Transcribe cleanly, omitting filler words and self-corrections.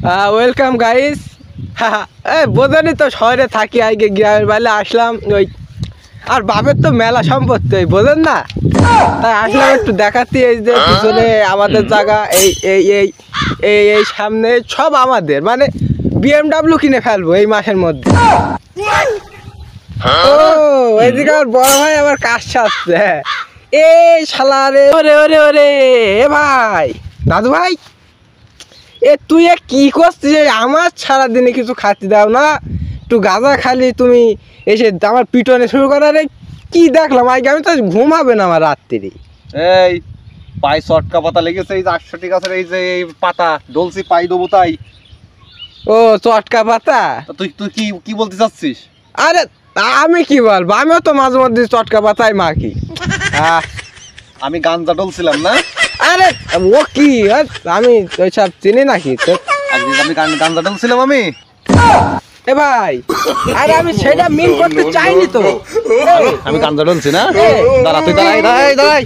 Welcome guys. বোঝেনি তো শহরে থাকি, আগে গ্রামের বাইরে আসলাম। ওই আর বাপের তো মেলা সম্পত্তি, ওই বোঝেন না, তাই আসলাম একটু দেখাতে। এই যে পিছনে আমাদের জায়গা, এই এই এই এই এই সামনে সব আমাদের, মানে BMW কিনে ফেলবো এই মাসের মধ্যে। ও এইদিকে আমার বড় ভাই আবার কাজ সারছে। এই শালা রে, ওরে ওরে ওরে, এ ভাই দাদু ভাই, এ তুই কি করছিস? আমার সারাদিনে কিছু খাতি দাও না, একটু গাঁজা খালি তুমি এসে আমার পিটনে শুরু করার। কি দেখলাম আগে, আমি তো ঘুমাবে না আমার রাত্রি। এই পায়ে চটকা পাতা লেগেছে, এই যে 800 গাছের এই যে এই পাতা ডলছি পাই দেবো তাই। ও চটকা পাতা, তুই তুই কি কি বলতে চাচ্ছিস? আরে আমি কি বলবো, আমিও তো মাঝে মধ্যে চটকা পাতাই মাখি। আমি গাঞ্জা ডলছিলাম না। আরে ও কি, আমি ওইসব চিনি নাকি তো? আমি গাঞ্জা ডলছিলাম আমি। এ ভাই, আরে আমি সেটা মিন করতে চাইনি তো। আমি গাঞ্জা ডলছি না। দাঁড়া তুই, দাঁড়াই দাঁড়াই দাঁড়াই।